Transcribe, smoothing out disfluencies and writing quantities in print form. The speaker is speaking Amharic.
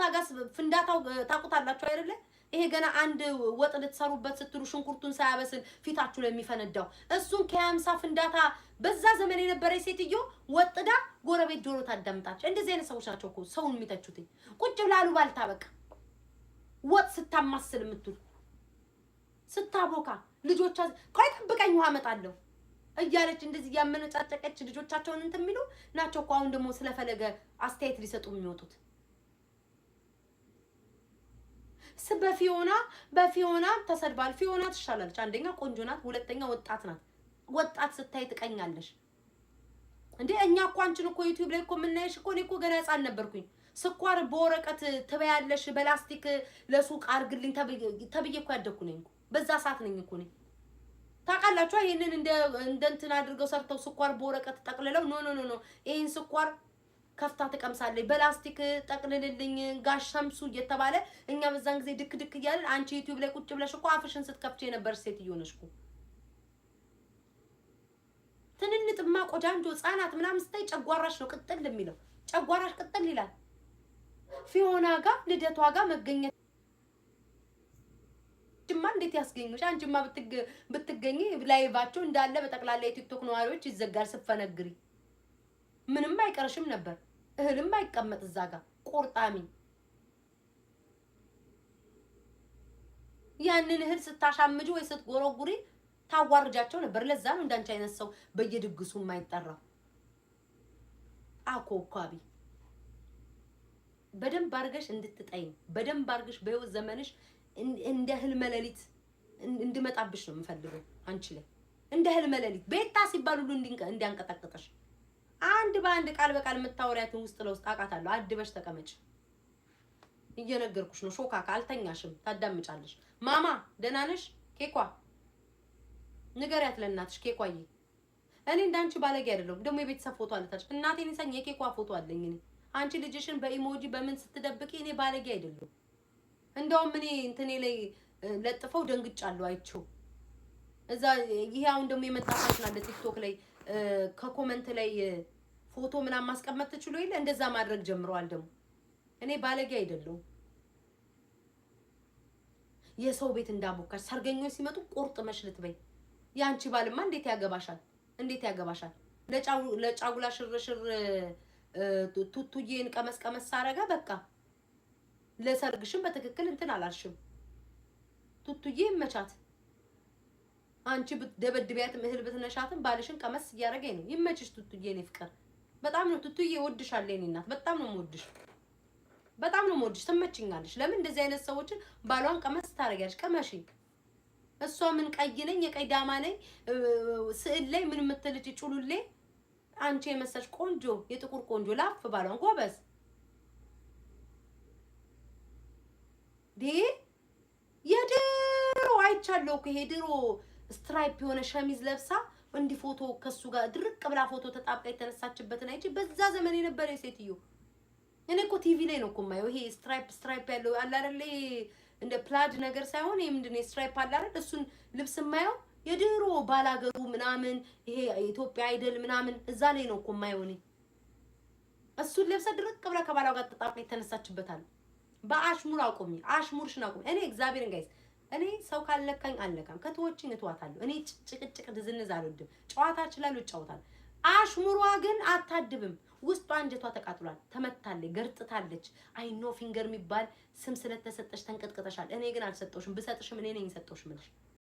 ጋር ፍንዳታው ታቁታላችሁ አይደለ? ይሄ ገና አንድ ወጥ ልትሰሩበት ስትሉ ሽንኩርቱን ሳያበስል ፊታችሁ ላይ የሚፈነዳው እሱን ከ50 ፍንዳታ በዛ ዘመን የነበረ ሴትዮ ወጥዳ ጎረቤት ጆሮ ታዳምጣች። እንደዚህ አይነት ሰዎች ናቸው እኮ ሰውን የሚተቹት። ቁጭ ብላሉ ባልታ በቃ ወጥ ስታማስል የምትሉ ስታቦካ ልጆቿ ቆይ ጠብቀኝ ውሃ አመጣለሁ እያለች እንደዚህ ያመነጫጨቀች ልጆቻቸውን እንትን የሚሉ ናቸው እኮ አሁን ደግሞ ስለፈለገ አስተያየት ሊሰጡ የሚወጡት። በፊዮና ተሰድባል። ፊዮና ትሻላለች። አንደኛ ቆንጆ ናት፣ ሁለተኛ ወጣት ናት። ወጣት ስታይ ትቀኛለሽ እንዴ? እኛ እኮ አንቺን እኮ ዩቲዩብ ላይ እኮ የምናየሽ እኮ እኔ እኮ ገና ሕፃን ነበርኩኝ። ስኳር በወረቀት ትበያለሽ በላስቲክ ለሱቅ አርግልኝ ተብዬ እኮ ያደኩ ነኝ እኮ በዛ ሰዓት ነኝ እኮ ነኝ። ታውቃላችሁ ይሄንን እንደ እንትን አድርገው ሰርተው ስኳር በወረቀት ጠቅልለው ኖ ይሄን ስኳር ከፍታ ተቀምሳለች በላስቲክ ጠቅልልልኝ ጋሽ ሸምሱ እየተባለ እኛ በዛን ጊዜ ድክ እያልን አንቺ ዩቲዩብ ላይ ቁጭ ብለሽ እኮ አፍሽን ስትከፍቺ የነበር ሴትዮ ነሽ እኮ። ትንንጥማ ቆዳንጆ ህጻናት ምናምን ስታይ ጨጓራሽ ነው ቅጥል የሚለው። ጨጓራሽ ቅጥል ይላል። ፊዮና ጋር ልደቷ ጋር መገኘት ጅማ እንዴት ያስገኙሽ? አንቺማ ብትገኚ ላይቫቸው እንዳለ በጠቅላላ የቲክቶክ ነዋሪዎች ይዘጋል ስትፈነግሪ። ምንም አይቀርሽም ነበር። እህልም አይቀመጥ እዛ ጋር ቆርጣሚ። ያንን እህል ስታሻምጂ ወይ ስትጎረጉሪ ታዋርጃቸው ነበር። ለዛ ነው እንዳንቺ አይነት ሰው በየድግሱ የማይጠራው። አኮኳቢ በደንብ አርገሽ እንድትጠይም በደንብ አርገሽ በህይወት ዘመንሽ እንደ ህልመ ሌሊት እንድመጣብሽ ነው የምፈልገው አንቺ ላይ። እንደ ህልመ ሌሊት ቤታ ሲባል ሁሉ እንዲያንቀጠቅጥሽ አንድ በአንድ ቃል በቃል የምታወሪያትን ውስጥ ለውስጥ አውቃታለሁ። አድበሽ ተቀመጭ። እየነገርኩሽ ነው። ሾካካ አልተኛሽም፣ ታዳምጫለሽ። ማማ ደህና ነሽ? ኬኳ ንገሪያት ለእናትሽ። ኬኳዬ እኔ እንዳንቺ ባለጌ አይደለሁም። ደግሞ የቤተሰብ ፎቶ አለታች እናቴን ይሳኝ የኬኳ ፎቶ አለኝ እኔ። አንቺ ልጅሽን በኢሞጂ በምን ስትደብቂ እኔ ባለጌ አይደለሁም። እንደውም እኔ እንትኔ ላይ ለጥፈው ደንግጫለሁ አይቼው። እዛ ይሄ አሁን ደግሞ የመጣፋሽ ናለ ቲክቶክ ላይ ከኮመንት ላይ ፎቶ ምናምን ማስቀመጥ ትችሉ ይለ እንደዛ ማድረግ ጀምረዋል። ደግሞ እኔ ባለጌ አይደለሁም። የሰው ቤት እንዳቦካሽ ሰርገኞች ሲመጡ ቁርጥ መሽልት በይ። ያንቺ ባልማ እንዴት ያገባሻል? እንዴት ያገባሻል? ለጫጉላ ሽርሽር ቱቱዬን ቀመስ አረጋ በቃ። ለሰርግሽም በትክክል እንትን አላልሽም። ቱቱዬ ይመቻት። አንቺ ደበድቢያትም እህል ብትነሻትም ባልሽን ቀመስ እያደረገኝ ነው። ይመችሽ ቱቱዬ። እኔ ፍቅር በጣም ነው ቱቱዬ ወድሻለሁ። እኔ እናት በጣም ነው የምወድሽ፣ በጣም ነው የምወድሽ። ትመችኛለሽ። ለምን እንደዚህ አይነት ሰዎችን ባሏን ቀመስ ታደርጊያለሽ? ቀመሺ። እሷ ምን ቀይ ነኝ የቀይ ዳማ ነኝ ስዕል ላይ ምን የምትልጪ ጩሉሌ። አንቺ የመሰልሽ ቆንጆ የጥቁር ቆንጆ ላፍ ባሏን ጎበዝ የድሮ አይቻለሁ እኮ ይሄ ድሮ ስትራይፕ የሆነ ሸሚዝ ለብሳ እንዲህ ፎቶ ከሱ ጋር ድርቅ ብላ ፎቶ ተጣብቃ የተነሳችበትን አይቼ በዛ ዘመን የነበረ ሴትዮ። እኔ እኮ ቲቪ ላይ ነው እኮ የማየው። ይሄ ስትራይፕ ያለው አለ አይደል? እንደ ፕላድ ነገር ሳይሆን ይሄ ምንድነው ስትራይፕ አለ አይደል? እሱን ልብስ የማየው የድሮ ባላገሩ ምናምን ይሄ ኢትዮጵያ አይደል ምናምን እዛ ላይ ነው እኮ የማየው እኔ። እሱን ለብሳ ድርቅ ብላ ከባሏ ጋር ተጣብቃ የተነሳችበታል። በአሽሙር አቁሚ፣ አሽሙርሽን አቁሚ። እኔ እግዚአብሔርን ጋይስ እኔ ሰው ካልለካኝ አልለካም። ከተወችኝ እተዋታለሁ። እኔ ጭቅጭቅ ድዝንዝ አልወድም። ጨዋታ እችላለሁ፣ እጫወታለሁ። አሽሙሯ ግን አታድብም። ውስጧ አንጀቷ ተቃጥሏል። ተመታለች፣ ገርጥታለች። አይ ኖ ፊንገር የሚባል ስም ስለተሰጠሽ ተንቀጥቀጠሻል። እኔ ግን አልሰጠውሽም። ብሰጥሽም እኔ ነኝ የሰጠውሽ ምልሽ